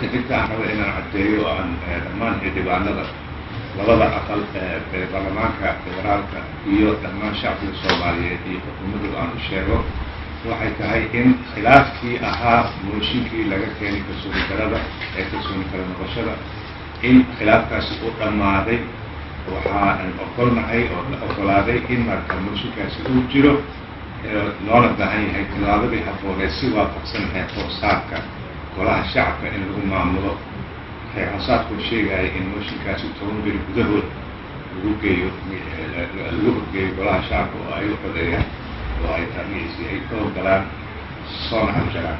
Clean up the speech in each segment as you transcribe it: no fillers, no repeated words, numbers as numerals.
fikirka aan rabo inaan caddeeyo aan dhammaan xildhibaanada labada aqal ee baarlamaanka federaalka iyo dhammaan shacbiga Soomaaliyeed iyo xukuumadda aan u sheego waxay tahay in khilaafkii ahaa mooshinkii laga keenay kalsooni darrada ee kalsooni kala noqoshada in khilaafkaasi uu dhammaaday waxaan ogolnahay oo la ogolaaday in marka mooshinkaasi uu jiro loona baahan yahay tillaabadii habboonee si waafaqsan xeerhoosaadka golaha shacabka in lagu maamulo xeerhoosaadku sheegaya in mooshinkaasi 10 beri gudahood lagu horgeeyo golaha shacabka oo ay u codeeyaan oo ay taamiisi ay ka howlgalaan soona afjaraan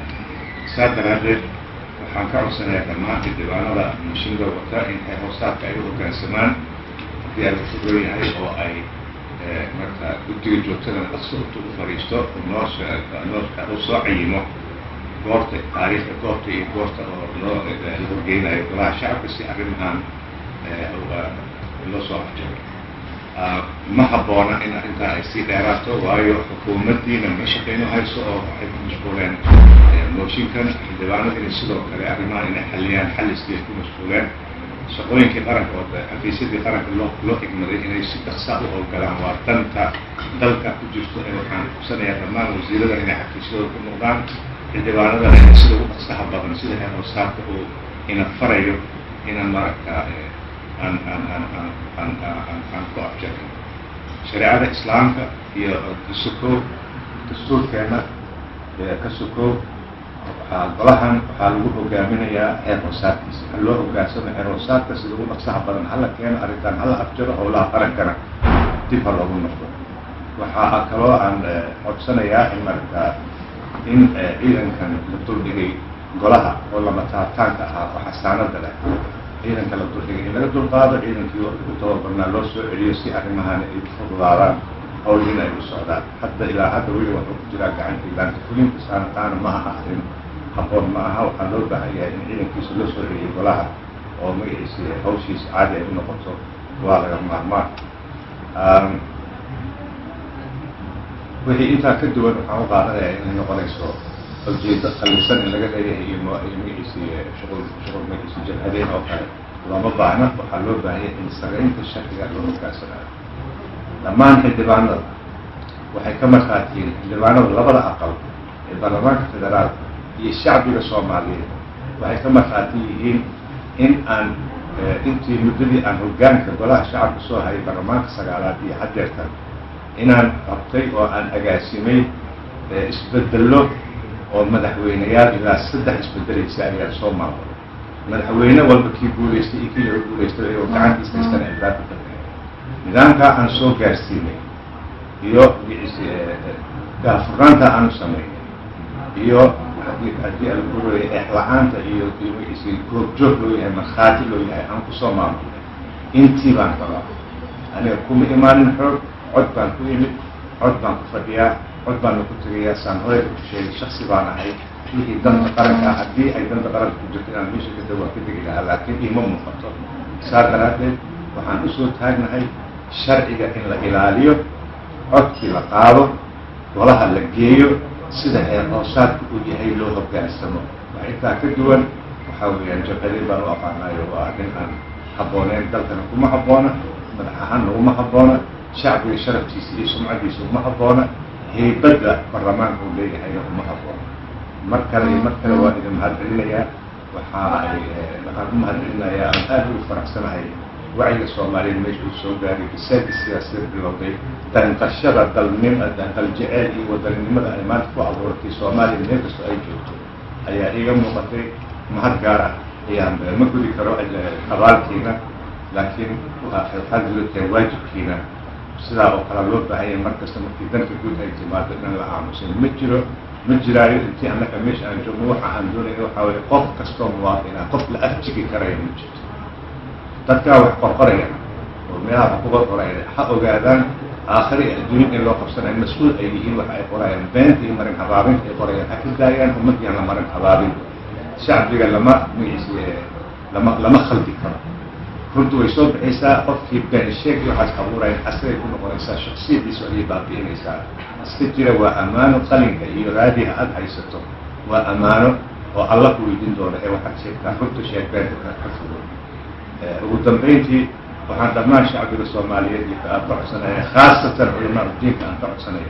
saa daraadeed waxaan ka codsanayaa dhammaan xildhibaanada mooshinka wata in xeerhoosaadka ay u hoggaansamaan haddii ay ufuran yahay oo ay marka guddiga joogtadana qasabta u fariisto noo soo cayimo goorta taariikhda goorta iyo goorta oo loo horgeynayo golaha shacabka si arrimahan loo soo afjaro ma habboona in arrintaa ay sii dheeraato waayo xukuumaddiina ma shaqayno hayso oo waxay ku mashquuleen mooshinkan xildhibaanada inay sidoo kale arrimahan inay xalliyaan xalliskii ku mashquuleen shaqooyinkii qaranka oo xafiisyadii qaranka loo xigmaday inay si dhaqsa u howlgalaan waa danta dalka ku jirto ee waxaan xubsanayaa dhammaan wasiirada inay xafiisyadooda ku noqdaan xildhibaanadana inay sida ugu dhaqsaha badan sida xeerhoosaadka uu ina farayo inaan maragta aan ku afjarin shareecada islaamka iyo dastuurkeena ka sokow golahan waxaa lagu hogaaminayaa xeerhoosaadkiisa ha loo hoggaansamo xeerhoosaadka sida ugu dhaqsaha badan hala keeno arrintan hala afjaro howlaha qarankana dib ha loogu noqdo waxaa kaloo aan codsanayaa in maragta in ciidankan la duldhigay golaha oo lama taabtaanka ahaa oo xasaanada leh ciidanka la duldhigay in laga dulqaado ciidankii u tababarnaa loo soo celiyo si arrimahan ay u fududaadaan howlin ay u socdaan ilaa hadda weli waxuu ku jiraa gacantii laanta fulinta saanataana ma aha arrin habboon ma aha waxaa loo baahan yahay in ciidankiisa loo soo celiyay golaha oo magaciisi hawshiisa caadi ay u noqoto waa laga maarmaan wixii intaa ka duwan waxaan u qaadanayaa inay noqonayso ujeedo qallisan in laga leeyahay iyo magaciisi shuqul magaciisi jabhadeyn oo kale looma baahna waxaa loo baahanya in saraynta sharciga loo hoggaansanayo dhammaan xildhibaanada waxay ka markhaatiyiin xildhibaanada labada aqal ee baarlamaanka federaalka iyo shacbiga Soomaaliyeed waxay ka markhaati yihiin in aan intii muddadii aan hoggaanka golaha shacabka soo hayay baarlamaanka 9aad iyo haddeertan inaan qabtay oo aan agaasimay isbedello oo madaxweyneyaal ilaa 3 isbedelaysa ayaa soo maamulay madaxweyne walba kii guulaystay iyo kii laga guulaystay ayuu gacantiisa haystana albaabka ka tagay nidaamkaa aan soo gaarsiinay iyo daafurnaanta aanu samaynay iyo haddii alburoya eexla-aanta iyo goobjoog loo yahay markhaati loo yahay aan kusoo maamulnay intii baan rabaa aniga kuma imaanin xoog cod baan ku imid cod baan ku fadhiyaa cod baana ku tegayaa saan horey u sheegay shaksi baan ahay wixii danta qaranka haddii ay danta qaranka ku jirto inaan meesha ka dawaa ka degi lahaa laakiin ima muuqato saa daraaddeed waxaan usoo taagnahay sharciga in la ilaaliyo codkii la qaado golaha la geeyo sida xeerhoosaadka uu yahay loo hoggaansamo wax intaa ka duwan waxaa weeyaan jabhadeyn baan u aqaanayo waa arrin aan habbooneyn dalkana kuma habboona madax ahaanna uma habboona shacbiga sharaftiisa iyo sumcadiisa uma habboona heybadda baarlamaanka uu leeyahayna uma habboona mar kale iyo mar kale waan idin mahadcelinayaa waxaan ku mahadcelinayaa aan aad ugu faraxsanahay wacyiga Soomaaliyeed meesha uu soo gaaray bisaadi siyaasadeed bilowday danqashada dal jecel iyo wadaninimada ay maanta ku abuurtay Soomaaliya meel kasta ay joogto ayaa iga muuqatay mahad gaar ah ayaan ma gudi karo abaalkiina laakiin waxaa jirtay waajibkiina sidaa oo kale loo baahan yahay markasta markii danta guud ay timaado in la aamusin ma jiraayo intii annaka meesha aan joogno waxa aan doonayna waxaa waye qof kastoo muwaadina qof la afjigi karaya ma jirto dadkaa wax qorqoraya oo meelaha wax kuga qoraya ha ogaadaan aakhiri adduunya in loo qabsanayo mas-uul ay yihiin waxa ay qorayaan beenta iyo marin habaabinta ay qorayaan ha ka daayaan ummadiyaan la marin habaabin shacbiga lama khaldi karo runtu way soo bixaysaa qofkii been sheeg iyo waxaas abuuraya asagay ku noqonaysaa shaksiyadiisu ayay baabi'inaysaa iska jira waa ammaano qalinka iyo raadiha aad haysato waa ammaano oo alla ku weydiin doono ee waxaad sheegtaa runta sheegbeenta ka fogo ugu dambayntii waxaan dhammaan shacbiga soomaaliyeed iyo ka codsanaya khaasatan culamaa diinka aan ka codsanaya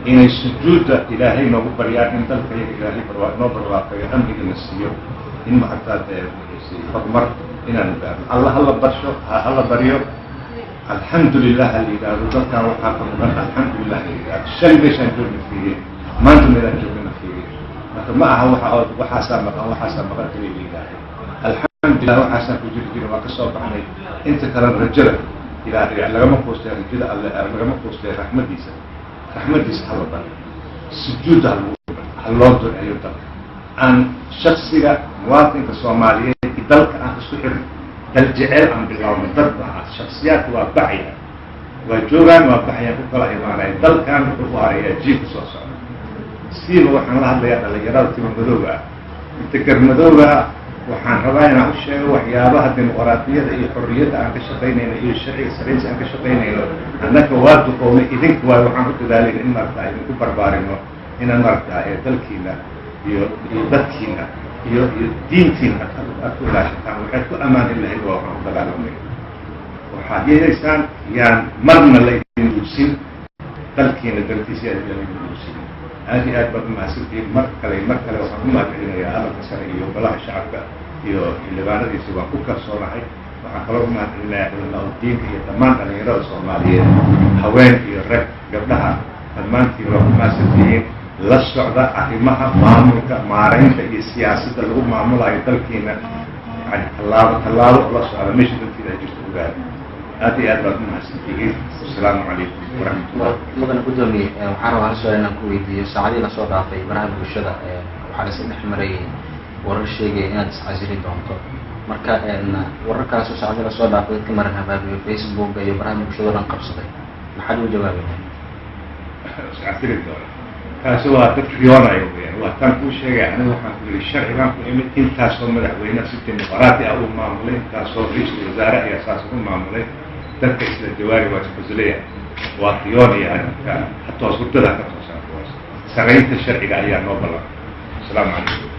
inay sujuudda ilaahay noogu baryaan in dalka iyaga ilaahay noo barwaaqayo amnigana siiyo in maxataad horumar inaan gaarno alla hala barsho hala baryo alxamdulilah hala yidhaahdo dalkan waxaa ka mudan alxamdulilah la yidhaahdo shan meeshaan joogna fiiriye maanta meelaan joogana fiiriye marka ma aha waxaasaa maqan kaliya la yidhaahay alxamdulilah waxaasaan ku jiri jirin waa ka soo baxnay inta kalena rajada ilaahay lagama quustay rajada alle lagama quustay raxmadiisa hala baryo sujuudda ha loo duceeyo dalka aan shaksiga muwaadinka soomaaliyeed iyo dalka aan isku xirno dal jecel aan bilaawno dad maaha shaksiyaadka waa baxaya waa joogaan waa baxayaan ku kala imaanaya dalkan wuxuu ku harayaa jiibka soo socda siiba waxaan la hadlayaa dhalinyarada tima madooga ah inta garmadooga ah waxaan rabaa inaan u sheego waxyaabaha dimuqraadiyada iyo xorriyadda aan ka shaqaynayno iyo sharciga saraysa aan ka shaqaynayno annaka waa duqoomay idinka waay waxaan ku dadaalayna in maaragtaa idinku barbaarino inaan maaragtaa dalkiina iyo dadkiina iyo diintiina aad ku ilaashataan waxaad ku ammaanin lahayd waa waxaan ku dagaalamay waxaad yeelaysaan yaan marna laydin duusin dalkiina dalkiisa aad laydin duusin aad iyo aad baad umahadsantihiin mar kale waxaan ku mahadcelinayaa hadalka sare iyo golaha shacabka iyo xildhibaanadiisa waan ku kalsoonahay waxaan kaloo u mahadcelinayaa culamaa diinka iyo dhammaan dhalinyarada soomaaliyeed haween iyo rag gabdhaha dhammaantiin waa ku mahadsantihiin la socda arrimaha maamulka maaraynta iyo siyaasadda lagu maamulayo dalkiina yani tallaabo la socda meesha dalkiina ay jirto ogaada aad iyo aad baad umahadsantihiin asalaamu calaykum waraxmatullah mudana guddoomiye waxaan rabaa hal su-aal inaan ku weydiiyo saacadii lasoo dhaafay baraha bulshada waxaa lasla dhex marayay warar sheegaya inaad iscasili doonto marka wararkaas oo saacadii lasoo dhaafay dadka maran habaabiyo facebooka iyo baraha bulshada o dhan qabsaday maxaad ugu jawaabayna iscasili doona kaasi waa dad riyoonayo weyaan waa taan kuu sheegaya aniga waxaan ku yidhi sharcigaan ku imid intaasoo madaxweyneha si dimuqraati ah uu maamulay intaasoo ra-iisul wasaare ayaa saas ugu maamulay dadka isla jawaari waa isfasilaya waa riyoonaya arrinka hataa hurdada ka toosan kuwaas saraynta sharciga ayaa noo ballan asalaamu calaykum